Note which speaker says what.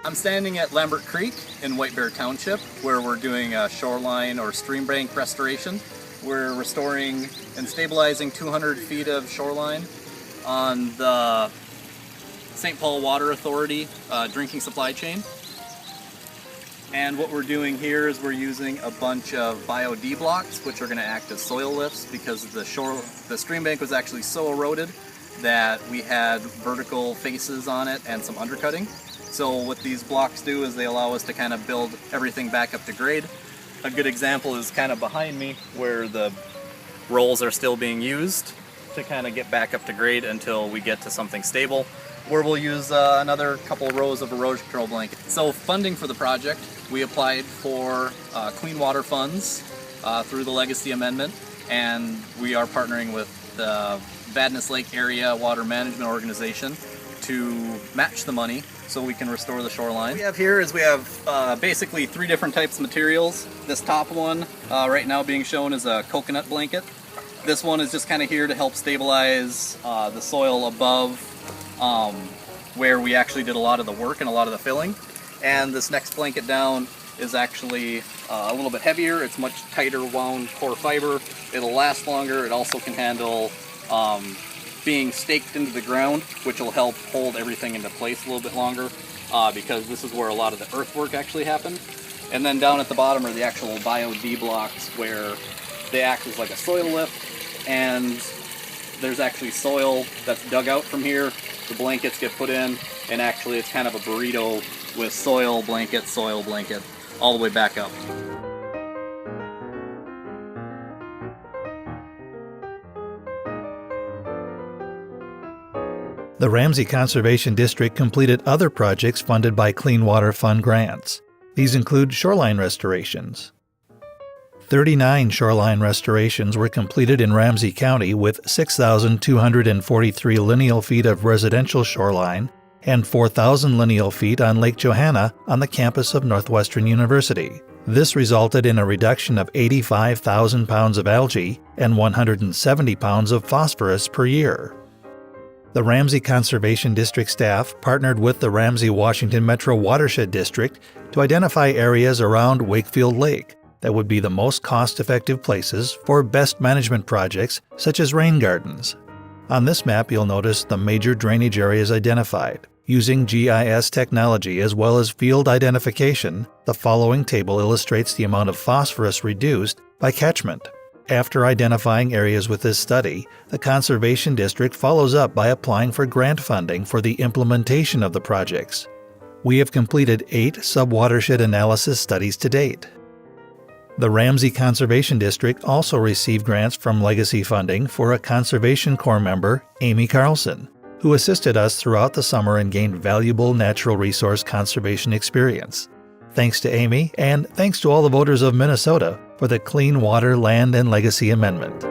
Speaker 1: I'm standing at Lambert Creek in White Bear Township, where we're doing a shoreline or stream bank restoration. We're restoring and stabilizing 200 feet of shoreline on the St. Paul Water Authority drinking supply chain. And what we're doing here is we're using a bunch of bio-D blocks, which are going to act as soil lifts, because the stream bank was actually so eroded that we had vertical faces on it and some undercutting. So what these blocks do is they allow us to kind of build everything back up to grade. A good example is kind of behind me, where the rolls are still being used to kind of get back up to grade until we get to something stable, where we'll use another couple rows of erosion control blankets. So funding for the project, we applied for clean water funds through the Legacy Amendment, and we are partnering with the Vadnais Lake Area Water Management Organization to match the money so we can restore the shoreline. What we have here is we have basically 3 different types of materials. This top one right now being shown is a coconut blanket. This one is just kind of here to help stabilize the soil above where we actually did a lot of the work and a lot of the filling. And this next blanket down is actually a little bit heavier. It's much tighter wound core fiber. It'll last longer. It also can handle being staked into the ground, which will help hold everything into place a little bit longer because this is where a lot of the earthwork actually happened. And then down at the bottom are the actual bio-D blocks, where they act as like a soil lift, and there's actually soil that's dug out from here. The blankets get put in, and actually it's kind of a burrito with soil blanket, all the way back up.
Speaker 2: The Ramsey Conservation District completed other projects funded by Clean Water Fund grants. These include shoreline restorations. 39 shoreline restorations were completed in Ramsey County, with 6,243 lineal feet of residential shoreline and 4,000 lineal feet on Lake Johanna on the campus of Northwestern University. This resulted in a reduction of 85,000 pounds of algae and 170 pounds of phosphorus per year. The Ramsey Conservation District staff partnered with the Ramsey Washington Metro Watershed District to identify areas around Wakefield Lake that would be the most cost-effective places for best management projects such as rain gardens. On this map, you'll notice the major drainage areas identified. Using GIS technology as well as field identification, the following table illustrates the amount of phosphorus reduced by catchment. After identifying areas with this study, the Conservation District follows up by applying for grant funding for the implementation of the projects. We have completed 8 subwatershed analysis studies to date. The Ramsey Conservation District also received grants from Legacy funding for a Conservation Corps member, Amy Carlson, who assisted us throughout the summer and gained valuable natural resource conservation experience. Thanks to Amy, and thanks to all the voters of Minnesota for the Clean Water, Land, and Legacy Amendment.